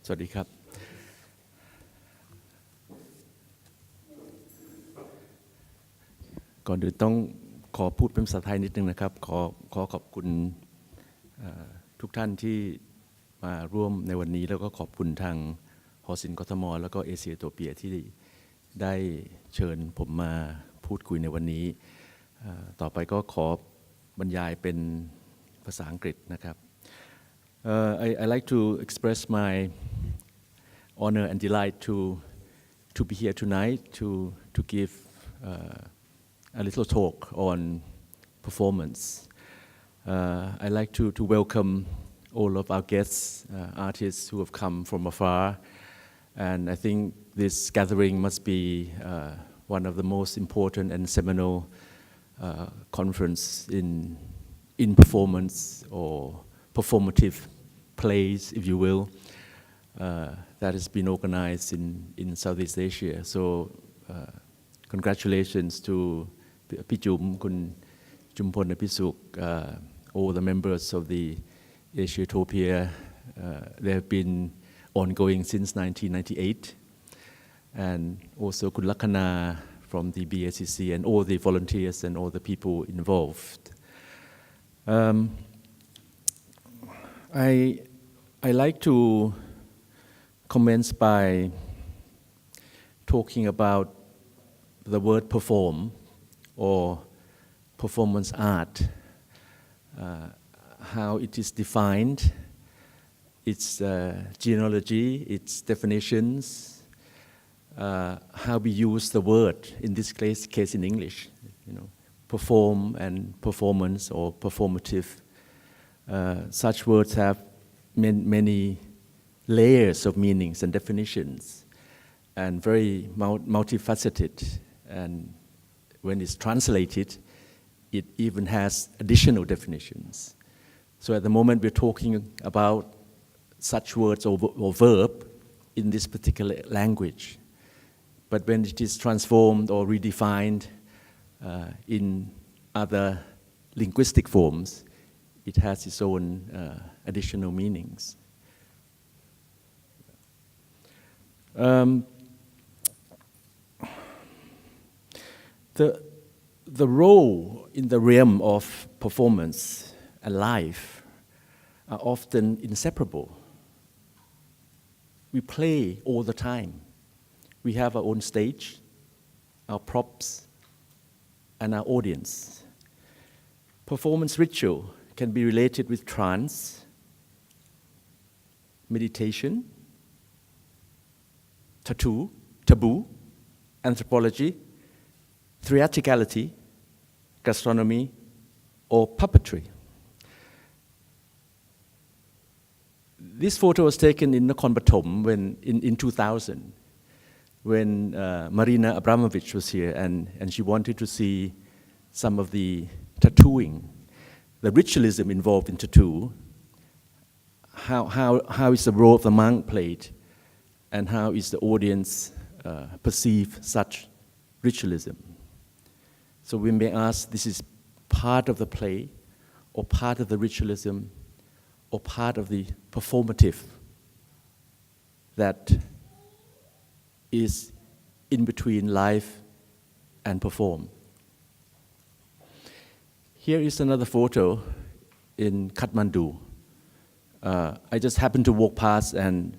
สวัสดีครับก่อนอื่นต้องขอพูดเป็นภาษาไทยนิดนึงนะครับขอขอบคุณทุกท่านที่มาร่วมในวันนี้แล้วก็ขอบคุณทางหอศิลป์กทมแล้วก็เอเชียโตเปียที่ได้เชิญผมมาพูดคุยในวันนี้ต่อไปก็ขอบรรยายเป็นภาษาอังกฤษนะครับI like to express my honor and delight to be here tonight to give a little talk on performance. I like to welcome all of our guests, artists who have come from afar, and I think this gathering must be one of the most important and seminal conference in performance or performative plays, if you will, that has been organized in Southeast Asia. So congratulations to Pichum, Kun Jumpon Pisuk, all the members of the Asiatopia. They have been ongoing since 1998. And also Kun Lakana from the BACC and all the volunteers and all the people involved. I like to commence by talking about the word perform or performance art, how it is defined, its genealogy, its definitions, how we use the word, in this case in English, perform and performance or performative. Such words have many layers of meanings and definitions and very multifaceted, and when it's translated it even has additional definitions. So at the moment we're talking about such words or verb in this particular language, but when it is transformed or redefined in other linguistic forms, it has its own additional meanings. The role in the realm of performance and life are often inseparable. We play all the time. We have our own stage, our props, and our audience. Performance ritual can be related with trance, meditation, taboo, anthropology, theatricality, gastronomy, or puppetry. This photo was taken in Nakhon Pathom in 2000 when Marina Abramovich was here and she wanted to see some of the tattooing, the ritualism involved in tattoo, how is the role of the monk played, and how is the audience perceive such ritualism. So we may ask, this is part of the play, or part of the ritualism, or part of the performative that is in between life and perform. Here is another photo in Kathmandu. I just happened to walk past and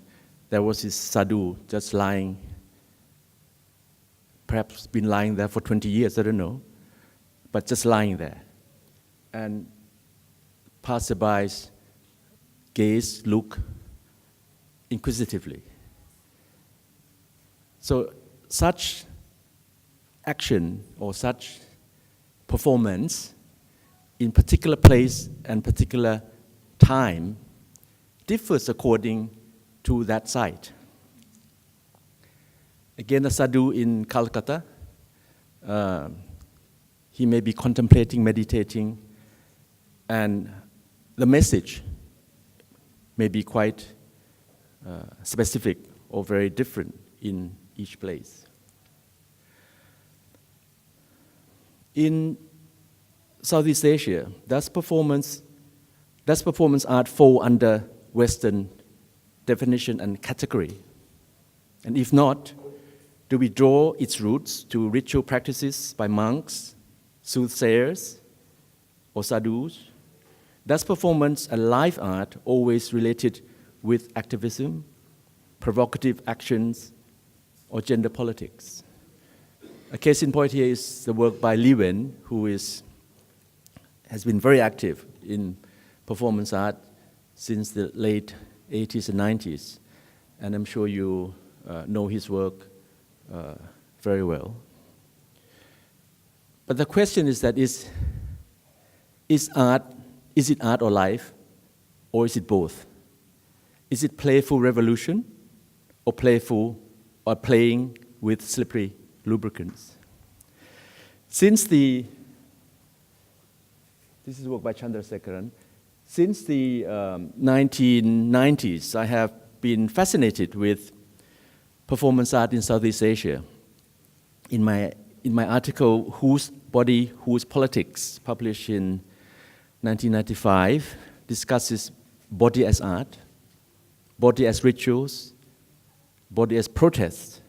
there was this sadhu just lying, perhaps been lying there for 20 years, I don't know, but just lying there. And passerbys gaze, look inquisitively. So such action or such performance in particular place and particular time differs according to that site. Again, a sadhu in Calcutta, he may be contemplating, meditating, and the message may be quite specific or very different in each place. In Southeast Asia, does performance art fall under Western definition, and category? And if not, do we draw its roots to ritual practices by monks, soothsayers, or sadhus? Does performance and live art always related with activism, provocative actions, or gender politics? A case in point here is the work by Li Wen, who has been very active in performance art since the late 80s and 90s. And I'm sure you know his work very well. But the question is that is it art or life, or is it both? Is it playful revolution, or playing with slippery lubricants? This is work by Chandrasekharan. Since the 1990s, I have been fascinated with performance art in Southeast Asia. In my article, Whose Body, Whose Politics, published in 1995, discusses body as art, body as rituals, body as protests,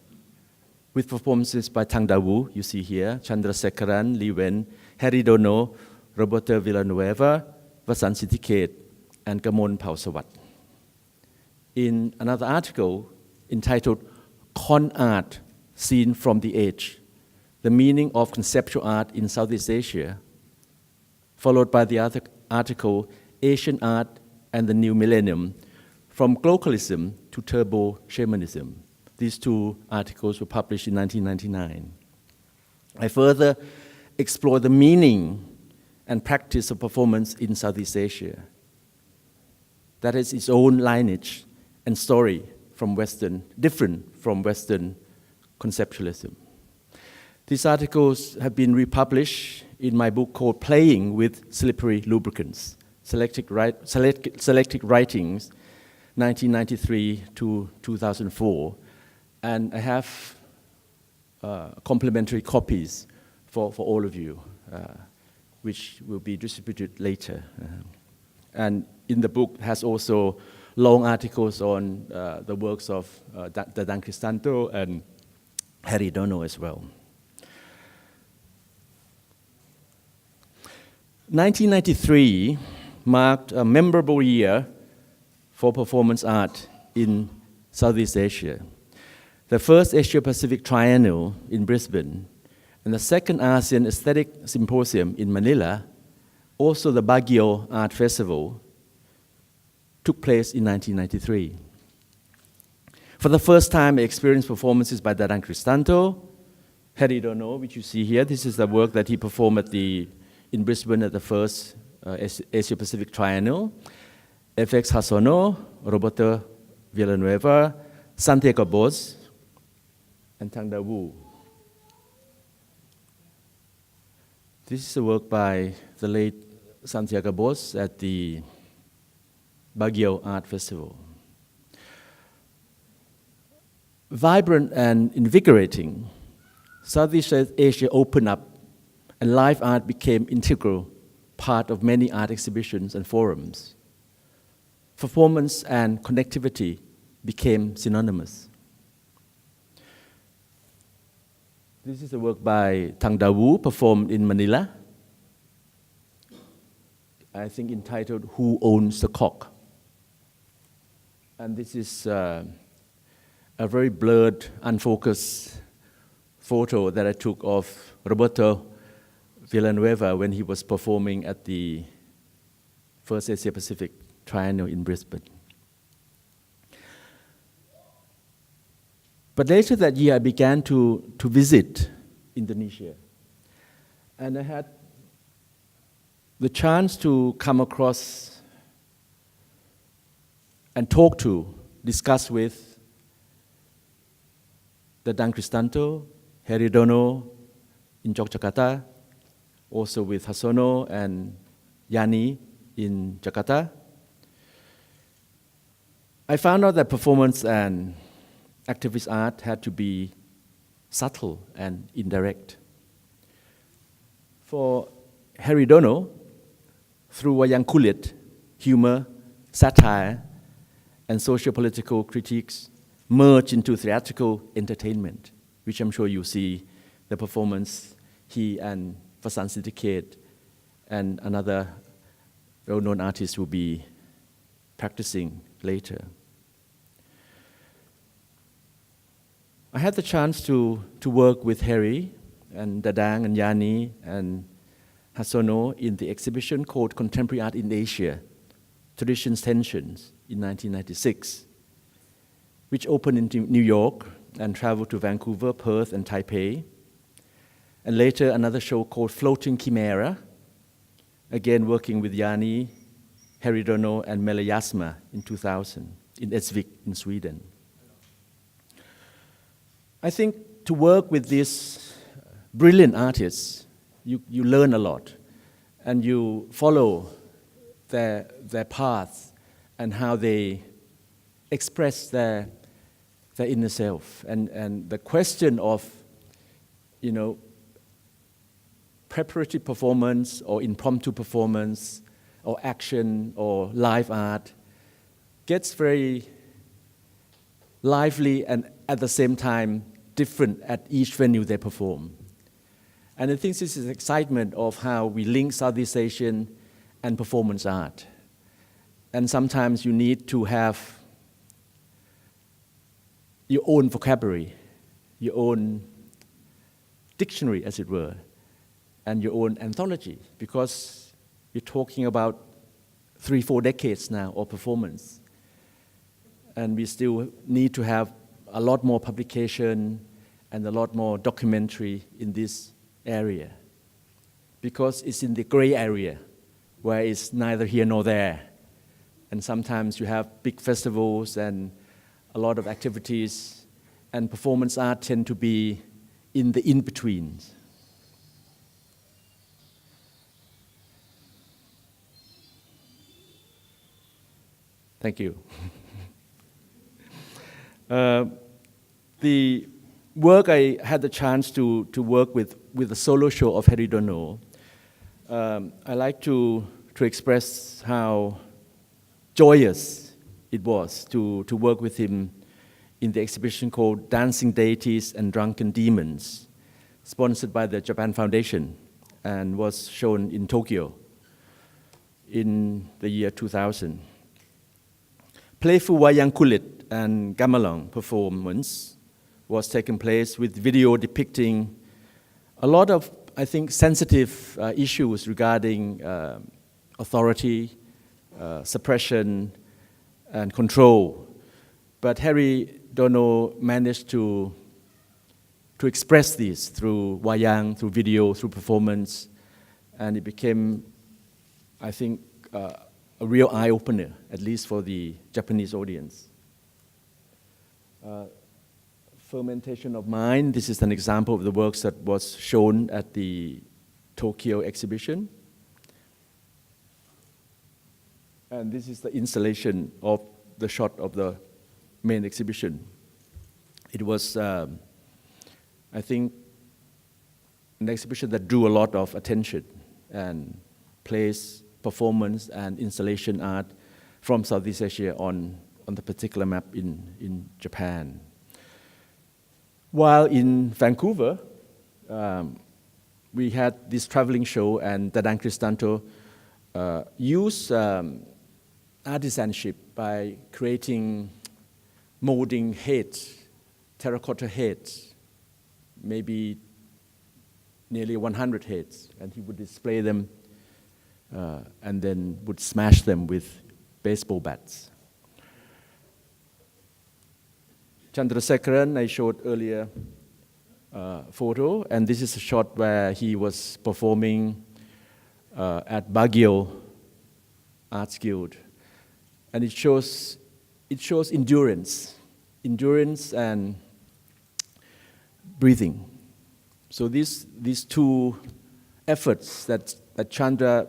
with performances by Thang Da Wu, you see here, Chandrasekharan, Li Wen, Harry Dono, Roberto Villanueva, Vasan Sithiket, and Gamon Pausawat. In another article entitled Con Art Seen from the Edge, the meaning of conceptual art in Southeast Asia, followed by the other article, Asian Art and the New Millennium, from Globalism to Turbo Shamanism. These two articles were published in 1999. I further explore the meaning and practice of performance in Southeast Asia. That is its own lineage and story different from Western conceptualism. These articles have been republished in my book called Playing with Slippery Lubricants, Selected Writings, 1993 to 2004. And I have complimentary copies for all of you, which will be distributed later. And in the book has also long articles on the works of Dan Cristanto and Harry Dono as well. 1993 marked a memorable year for performance art in Southeast Asia. The first Asia-Pacific Triennial in Brisbane, and the second ASEAN Aesthetic Symposium in Manila, also the Baguio Art Festival, took place in 1993. For the first time, I experienced performances by Dan Cristanto, Harry Dono, which you see here. This is the work that he performed in Brisbane at the first Asia-Pacific Triennial. FX Hasono, Roberto Villanueva, Santiago Bosch, and Thang Da Wu. This is a work by the late Santiago Bosch at the Baguio Art Festival. Vibrant and invigorating, Southeast Asia opened up and live art became integral part of many art exhibitions and forums. Performance and connectivity became synonymous. This is a work by Thang Da Wu, performed in Manila, I think entitled Who Owns the Cock? And this is a very blurred, unfocused photo that I took of Roberto Villanueva when he was performing at the first Asia-Pacific Triennial in Brisbane. But later that year, I began to visit Indonesia. And I had the chance to come across and discuss with the Dan Cristanto, Harry Dono in Yogyakarta, also with Hasono and Yani in Jakarta. I found out that performance and activist art had to be subtle and indirect. For Harry Dono, through wayang kulit, humor, satire, and socio-political critiques merge into theatrical entertainment, which I'm sure you see the performance he and Fasan Syndicate and another well-known artist will be practicing later. I had the chance to work with Harry and Dadang and Yani and Hasono in the exhibition called Contemporary Art in Asia, Traditions Tensions in 1996, which opened in New York and traveled to Vancouver, Perth, and Taipei. And later another show called Floating Chimera, again working with Yani, Harry Dono, and Mele Yasma in 2000 in Esvik in Sweden. I think to work with these brilliant artists, you learn a lot, and you follow their paths and how they express their inner self. And the question of, preparatory performance or impromptu performance or action or live art gets very lively and at the same time different at each venue they perform. And I think this is the excitement of how we link Southeast Asian and performance art. And sometimes you need to have your own vocabulary, your own dictionary, as it were, and your own anthology, because you're talking about 3-4 decades now of performance. And we still need to have a lot more publication and a lot more documentary in this area, because it's in the gray area where it's neither here nor there. And sometimes you have big festivals and a lot of activities, and performance art tend to be in the in-betweens. Thank you. The work I had the chance to work with the solo show of Harry Dono, I like to express how joyous it was to work with him in the exhibition called Dancing Deities and Drunken Demons, sponsored by the Japan Foundation and was shown in Tokyo in the year 2000. Playful wayang kulit and gamelan performance was taking place with video depicting a lot of, I think, sensitive issues regarding authority, suppression, and control. But Harry Dono managed to express this through wayang, through video, through performance, and it became, I think, a real eye-opener, at least for the Japanese audience. Fermentation of Mind, this is an example of the works that was shown at the Tokyo exhibition. And this is the installation of the shot of the main exhibition. It was, I think, an exhibition that drew a lot of attention and placed performance and installation art from Southeast Asia on the particular map in Japan. While in Vancouver, we had this traveling show, and Dadang Cristanto used artisanship by creating, molding heads, terracotta heads, maybe nearly 100 heads, and he would display them and then would smash them with baseball bats. Chandrasekharan, I showed earlier photo, and this is a shot where he was performing at Baguio Arts Guild, and it shows endurance and breathing. So these two efforts that Chandra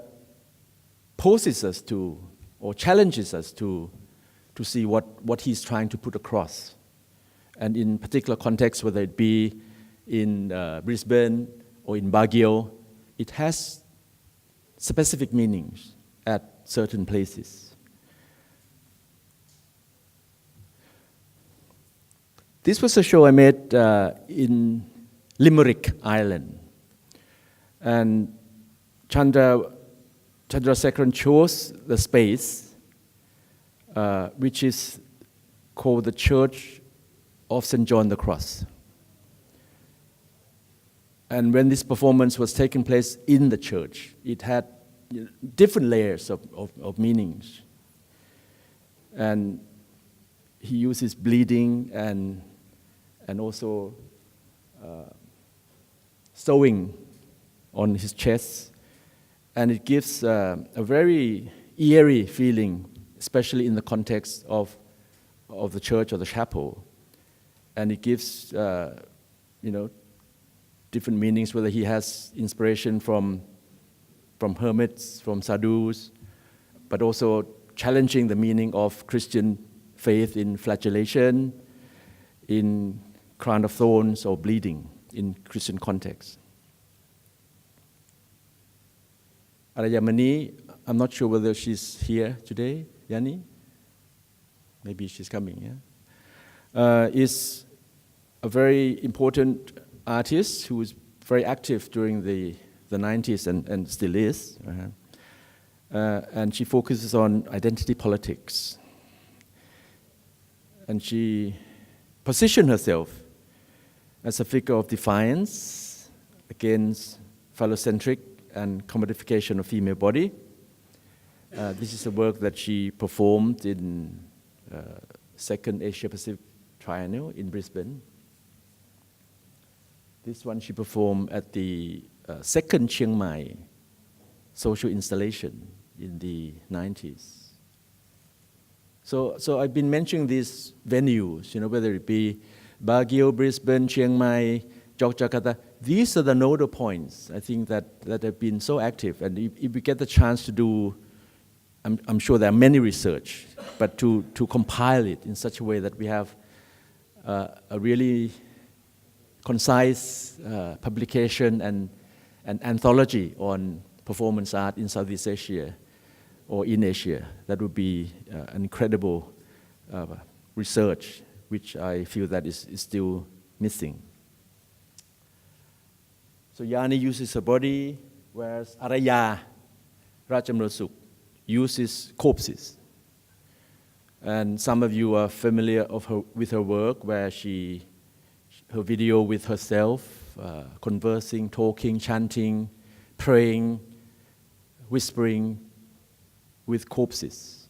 poses us to, or challenges us to see what he's trying to put across. And in particular contexts, whether it be in Brisbane or in Baguio, it has specific meanings at certain places. This was a show I made in Limerick, Ireland. And Chandrasekaran chose the space, which is called the Church of St. John the Cross. And when this performance was taking place in the church, it had different layers of meanings. And he uses bleeding and also sewing on his chest. And it gives a very eerie feeling, especially in the context of the church or the chapel. And it gives, different meanings, whether he has inspiration from hermits, from sadhus, but also challenging the meaning of Christian faith in flagellation, in crown of thorns, or bleeding in Christian context. Arayamani, I'm not sure whether she's here today. Yani? Maybe she's coming, yeah? Is a very important artist who was very active during the 90s and still is. And she focuses on identity politics. And she positioned herself as a figure of defiance against phallocentric and commodification of female body. This is a work that she performed in Second Asia-Pacific Triennial in Brisbane. This one she performed at the second Chiang Mai social installation in the 90s. So I've been mentioning these venues, whether it be Baguio, Brisbane, Chiang Mai, Yogyakarta. These are the nodal points, I think, that have been so active. And if we get the chance to do, I'm sure there are many research, but to compile it in such a way that we have a really concise publication and anthology on performance art in Southeast Asia or in Asia, that would be an incredible research, which I feel that is still missing. So Yani uses her body, whereas Araya Rajamrasuk uses corpses. And some of you are familiar with her work, where her video with herself, conversing, talking, chanting, praying, whispering with corpses.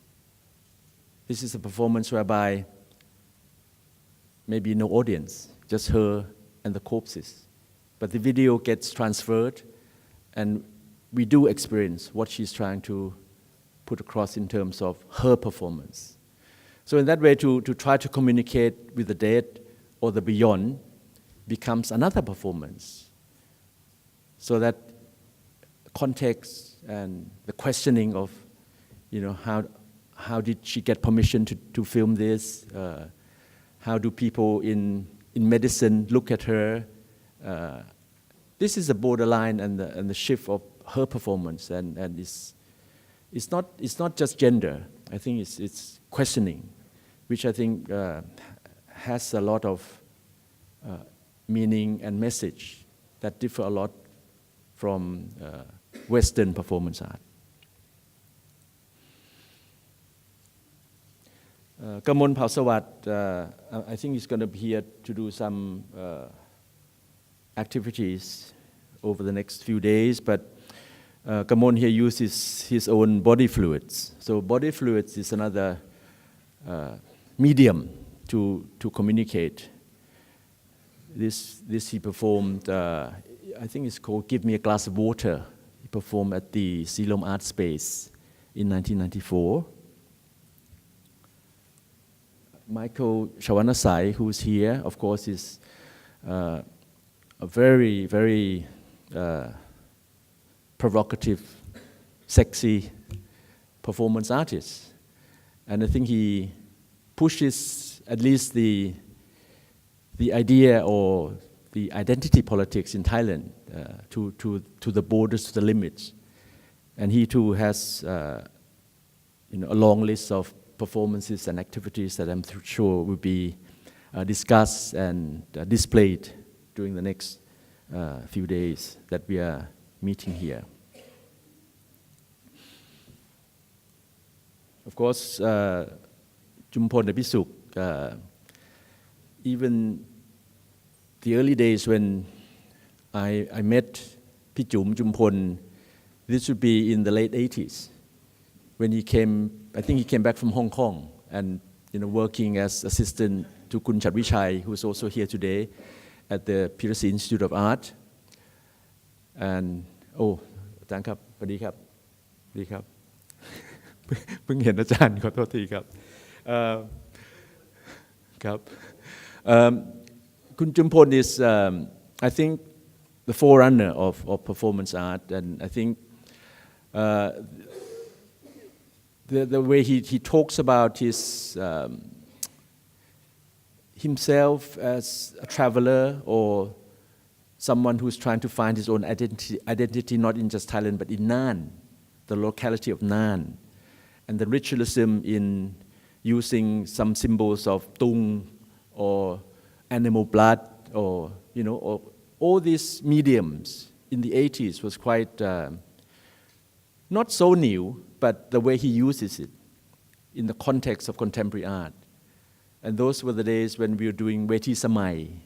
This is a performance whereby maybe no audience, just her and the corpses. But the video gets transferred, and we do experience what she's trying to put across in terms of her performance. So in that way, to try to communicate with the dead or the beyond becomes another performance. So that context and the questioning of, how did she get permission to film this? How do people in medicine look at her? This is a borderline and the shift of her performance, and it's not just gender. I think it's questioning, which I think has a lot of meaning and message that differ a lot from Western performance art. Kamon Pausawat, I think he's going to be here to do some activities over the next few days, but Kamon here uses his own body fluids. So body fluids is another medium to communicate. This he performed, I think it's called Give Me a Glass of Water. He performed at the Silom Art Space in 1994. Michael Shawanasai, who's here, of course, is a very, very provocative, sexy performance artist. And I think he pushes at least the idea or the identity politics in Thailand to the borders, to the limits. And he too has a long list of performances and activities that I'm sure will be discussed and displayed during the next few days that we are meeting here. Of course, Jumpon Abhisuk, even the early days when I met Pichum Jumpon, this would be in the late 80s, when he came, I think he came back from Hong Kong and working as assistant to Kun Chatvichai, who is also here today at the Pirasi Institute of Art. And, อาจารย์ครับสวัสดีครับสวัสดีครับ เพิ่งเห็นอาจารย์ขอโทษทีครับครับ Kun Jumpon is, I think, the forerunner of performance art, and I think the way he talks about himself as a traveler or someone who's trying to find his own identity not in just Thailand but in Nan, the locality of Nan, and the ritualism in using some symbols of tung or animal blood or or all these mediums in the 80s was quite not so new, but the way he uses it in the context of contemporary art. And those were the days when we were doing Veti Samai.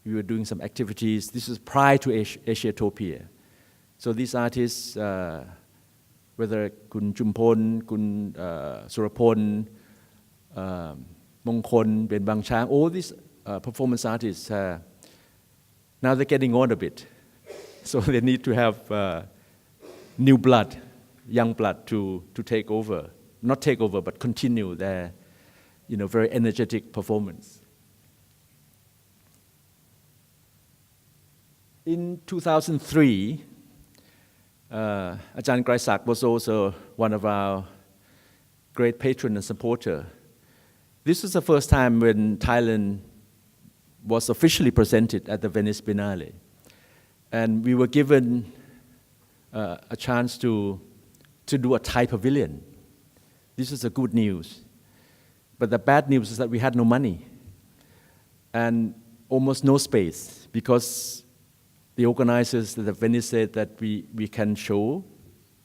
We were doing some activities. This was prior to Asiatopia. So these artists, whether Kun Jumpon, Kun Surapon, Mongkon, Ben Bang Chang, all these performance artists, now they're getting on a bit. So they need to have new blood, young blood to take over. Not take over, but continue their very energetic performance. In 2003, Ajahn Graisak was also one of our great patrons and supporter. This was the first time when Thailand was officially presented at the Venice Biennale. And we were given a chance to do a Thai pavilion. This is the good news. But the bad news is that we had no money and almost no space, because the organizers at Venice said that we can show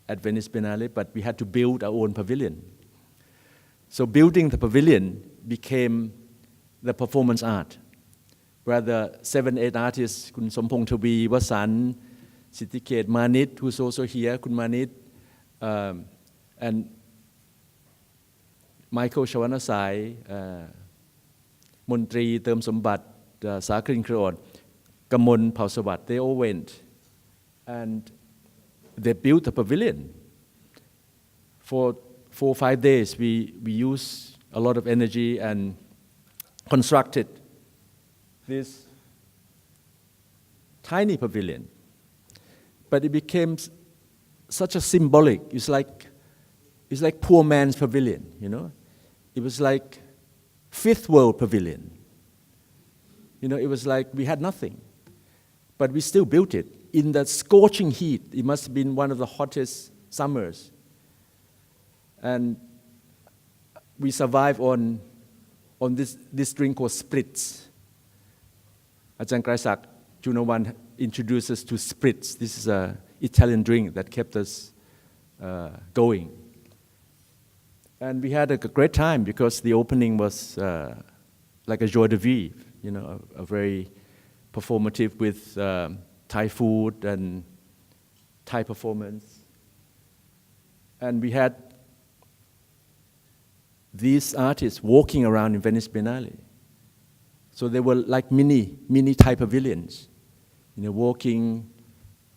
at Venice Biennale, but we had to build our own pavilion. So building the pavilion became the performance art, where the 7-8 artists, Kun Sompong Tawi, Wasan, Sittiket, Manit, who's also here, Kun Manit, and Michael Shawanasai, Montri, Term Sombat, Sakrin Kreon, Kamon Pausawat, they all went. And they built a pavilion. For 4 or 5 days, we used a lot of energy and constructed this tiny pavilion. But it became such a symbolic, it's like poor man's pavilion, It was like fifth world pavilion. It was like we had nothing. But we still built it in that scorching heat. It must have been one of the hottest summers. And we survived on this drink called spritz. Ajahn Graisak Junawan introduced us to spritz. This is an Italian drink that kept us going. And we had a great time because the opening was like a joie de vivre, a very performative with Thai food and Thai performance. And we had these artists walking around in Venice Biennale. So they were like mini Thai pavilions, walking,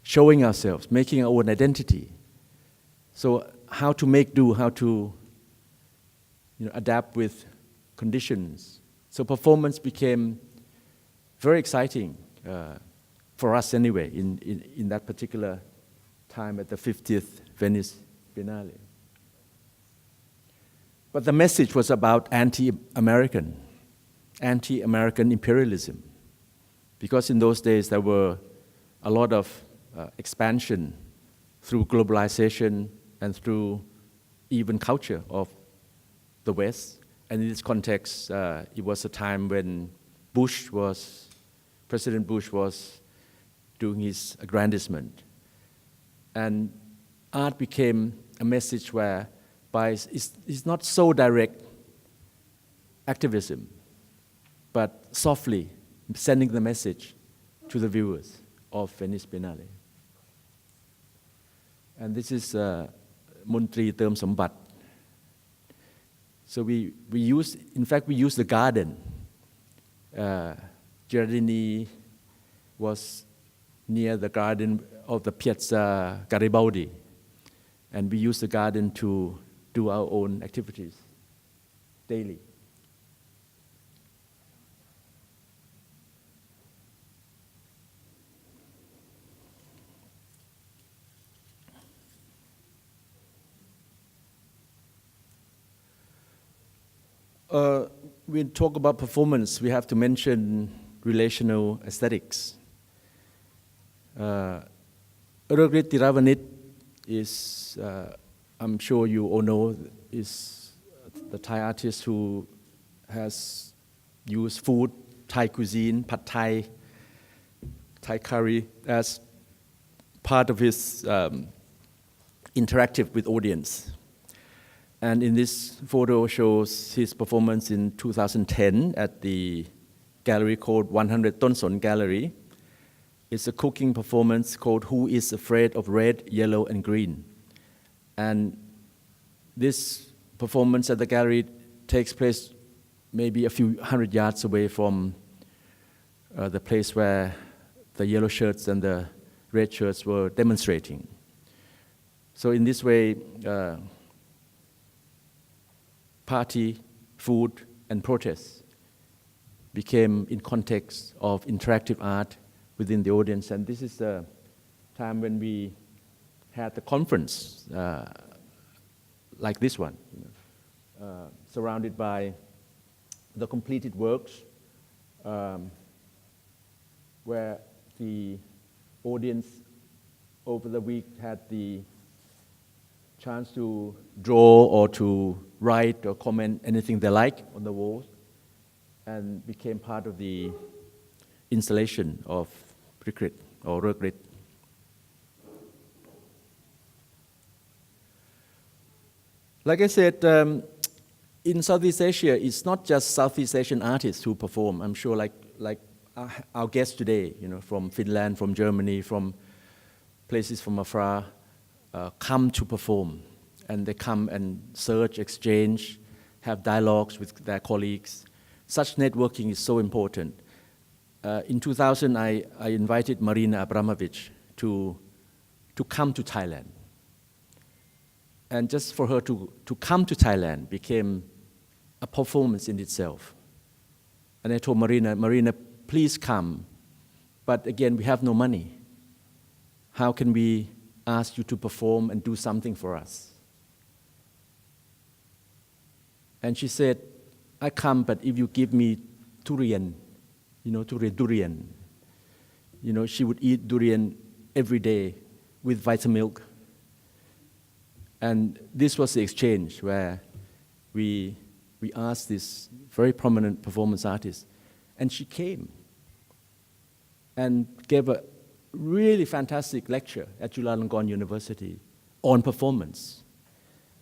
showing ourselves, making our own identity. So how to make do, how to adapt with conditions. So performance became very exciting for us anyway in that particular time at the 50th Venice Biennale. But the message was about anti-American imperialism, because in those days there were a lot of expansion through globalization and through even culture of the West, And in this context, it was a time when President Bush was doing his aggrandizement. And art became a message whereby it's not so direct activism, but softly sending the message to the viewers of Venice Biennale. And this is Muntri Term Sambat. So we use the garden. Giardini was near the garden of the Piazza Garibaldi, and we use the garden to do our own activities daily. When we talk about performance, we have to mention relational aesthetics. Ragrit Tiravanit is, I'm sure you all know, is the Thai artist who has used food, Thai cuisine, pad Thai, Thai curry, as part of his interactive with audience. And in this photo shows his performance in 2010 at the gallery called 100 Tonson Gallery. It's a cooking performance called Who is Afraid of Red, Yellow, and Green? And this performance at the gallery takes place maybe a few hundred yards away from the place where the yellow shirts and the red shirts were demonstrating. So in this way, party, food, and protest became in context of interactive art within the audience. And this is the time when we had the conference like this one, surrounded by the completed works, where the audience over the week had the chance to draw or to write or comment anything they like on the walls, and became part of the installation of Rikrit or Ragrit. Like I said, in Southeast Asia, it's not just Southeast Asian artists who perform. I'm sure like our guests today, from Finland, from Germany, from places from afar, come to perform. And they come and search, exchange, have dialogues with their colleagues. Such networking is so important. In 2000, I invited Marina Abramovic to come to Thailand. And just for her to come to Thailand became a performance in itself. And I told Marina, please come. But again, we have no money. How can we ask you to perform and do something for us? And she said, I come, but if you give me durian, durian. She would eat durian every day with Vitamilk. And this was the exchange where we asked this very prominent performance artist, and she came and gave a really fantastic lecture at Chulalongkorn University on performance.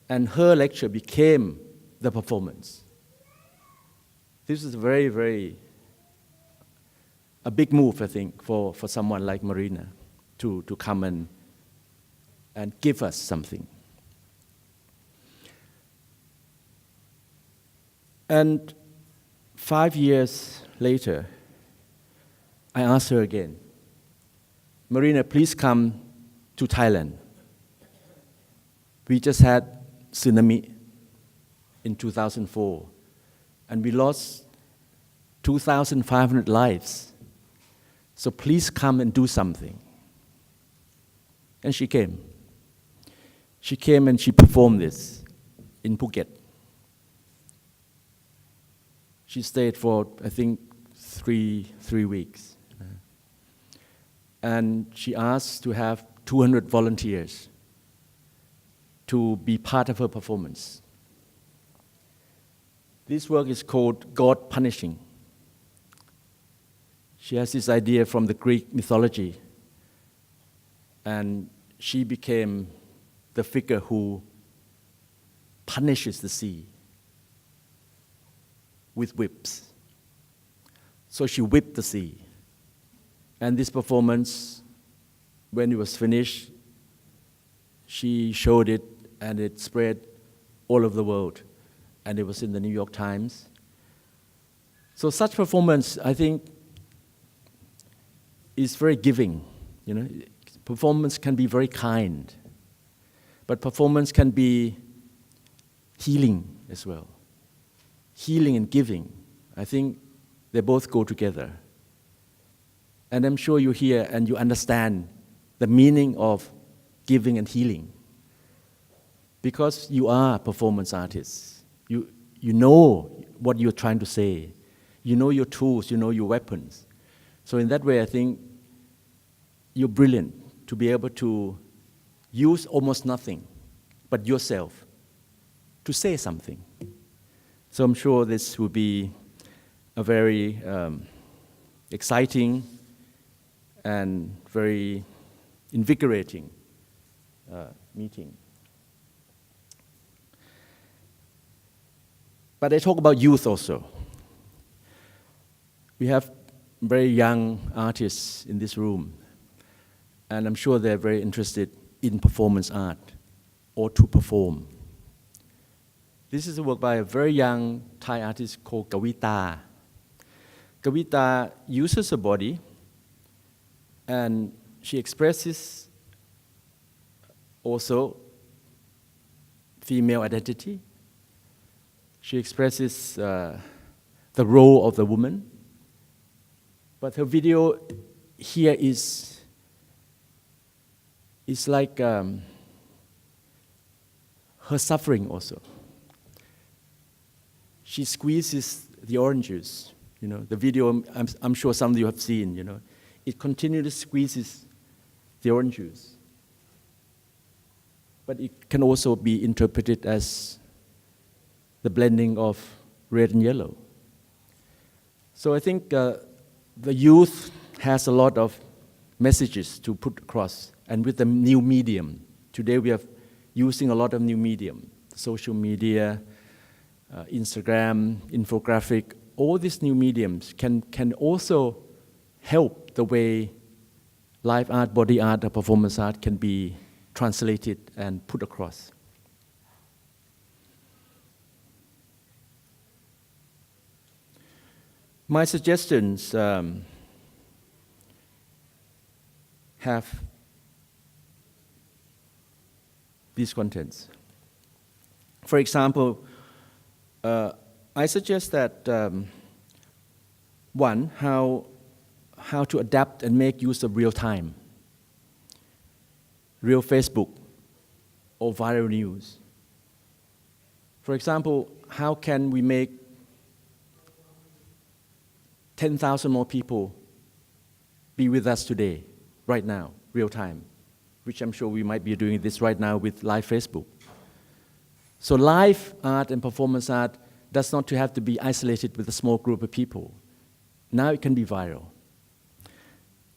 And her lecture became the performance. This is very, very a big move, I think, for someone like Marina to come and give us something. And 5 years later, I asked her again, Marina, please come to Thailand. We just had tsunami in 2004, and we lost 2,500 lives. So please come and do something. And she came. She came and she performed this in Phuket. She stayed for, I think, three weeks. And she asked to have 200 volunteers to be part of her performance. This work is called God Punishing. She has this idea from the Greek mythology, and she became the figure who punishes the sea with whips. So she whipped the sea. And this performance, when it was finished, she showed it and it spread all over the world. And it was in the New York Times. So such performance, I think, is very giving. You know, performance can be very kind, but performance can be healing as well. Healing and giving, I think they both go together. And I'm sure you hear and you understand the meaning of giving and healing, because you are performance artists. You know what you're trying to say. You know your tools, you know your weapons. So in that way, I think you're brilliant to be able to use almost nothing but yourself to say something. So I'm sure this will be a very exciting and very invigorating meeting. But I talk about youth also. We have very young artists in this room, and I'm sure they're very interested in performance art or to perform. This is a work by a very young Thai artist called Kavita. Kavita uses her body and she expresses also female identity. She expresses the role of the woman. But her video here is like her suffering also. She squeezes the orange juice. You know, the video, I'm sure some of you have seen, you know. It continually squeezes the orange juice. But it can also be interpreted as the blending of red and yellow. So I think the youth has a lot of messages to put across. And with the new medium, today we are using a lot of new medium, social media, Instagram, infographic, all these new mediums can also help the way live art, body art, or performance art can be translated and put across. My suggestions have these contents. For example, I suggest that one, how to adapt and make use of real time, real Facebook, or viral news. For example, how can we make 10,000 more people be with us today, right now, real time, which I'm sure we might be doing this right now with live Facebook. So live art and performance art does not have to be isolated with a small group of people. Now it can be viral.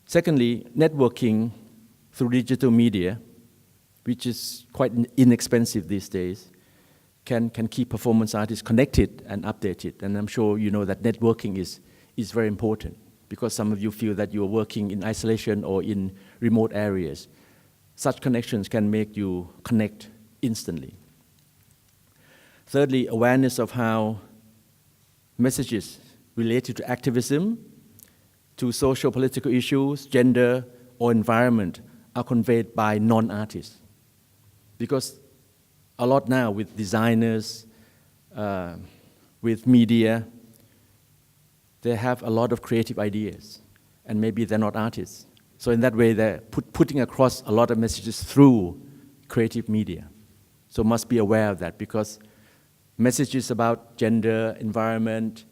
Secondly, networking through digital media, which is quite inexpensive these days, can keep performance artists connected and updated. And I'm sure you know that networking is very important, because some of you feel that you're working in isolation or in remote areas. Such connections can make you connect instantly. Thirdly, awareness of how messages related to activism, to social political issues, gender, or environment are conveyed by non-artists. Because a lot now with designers, with media, they have a lot of creative ideas, and maybe they're not artists. So in that way, they're putting across a lot of messages through creative media. So must be aware of that, because messages about gender, environment,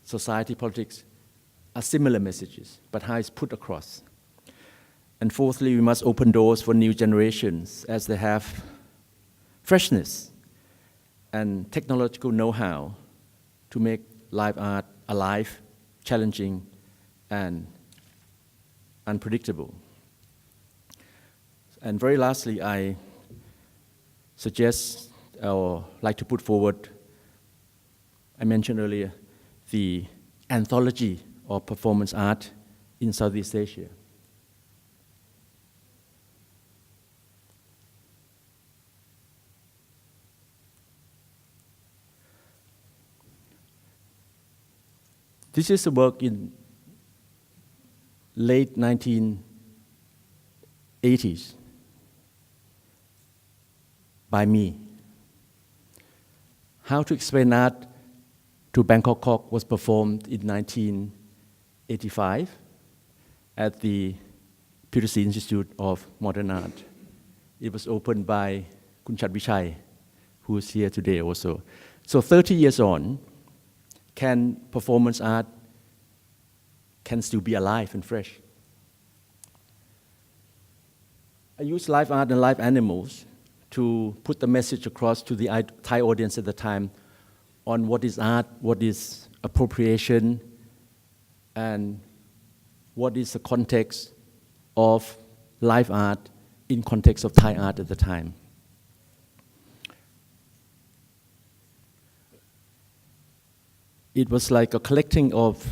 society, politics are similar messages, but how it's put across. And fourthly, we must open doors for new generations as they have freshness and technological know-how to make live art alive, challenging, and unpredictable. And very lastly, I suggest or like to put forward, I mentioned earlier, the anthology of performance art in Southeast Asia. This is a work in late 1980s by me. How to Explain Art to Bangkok was performed in 1985 at the Pirasi Institute of Modern Art. It was opened by Kun Chat Vichai, who is here today also. So 30 years on, can performance art can still be alive and fresh? I used live art and live animals to put the message across to the Thai audience at the time on what is art, what is appropriation, and what is the context of live art in context of Thai art at the time. It was like a collecting of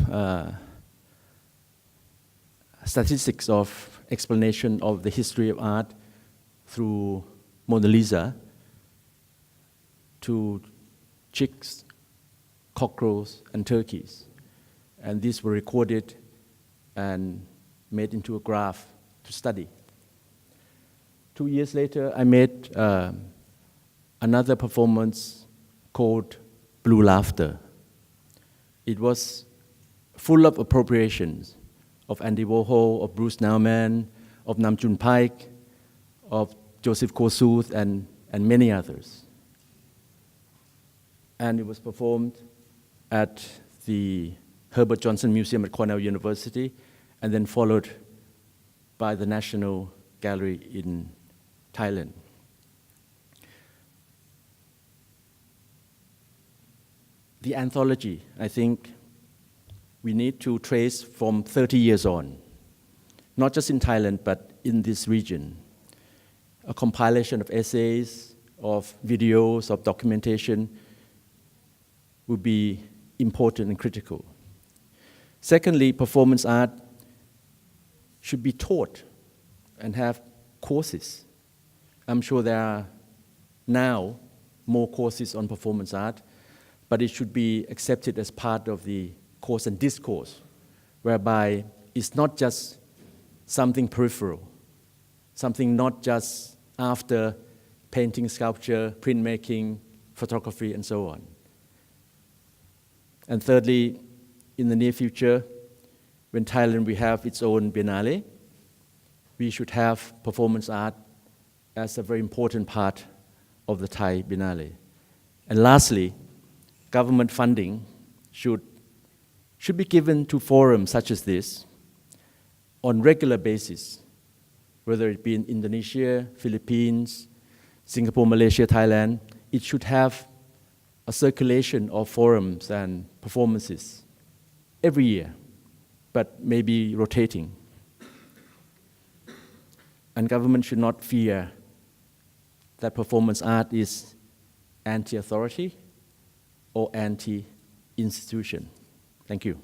statistics of explanation of the history of art through Mona Lisa to chicks, cockroaches, and turkeys. And these were recorded and made into a graph to study. 2 years later, I made another performance called Blue Laughter. It was full of appropriations of Andy Warhol, of Bruce Nauman, of Nam June Paik, of Joseph Kosuth, and many others. And it was performed at the Herbert Johnson Museum at Cornell University, and then followed by the National Gallery in Thailand. The anthology, I think we need to trace from 30 years on, not just in Thailand, but in this region. A compilation of essays, of videos, of documentation would be important and critical. Secondly, performance art should be taught and have courses. I'm sure there are now more courses on performance art, but it should be accepted as part of the course and discourse, whereby it's not just something peripheral, something not just after painting, sculpture, printmaking, photography, and so on. And thirdly, in the near future, when Thailand will have its own biennale, we should have performance art as a very important part of the Thai biennale. And lastly, government funding should be given to forums such as this on regular basis, whether it be in Indonesia, Philippines, Singapore, Malaysia, Thailand. It should have a circulation of forums and performances every year, but maybe rotating. And government should not fear that performance art is anti-authority or anti-institution. Thank you.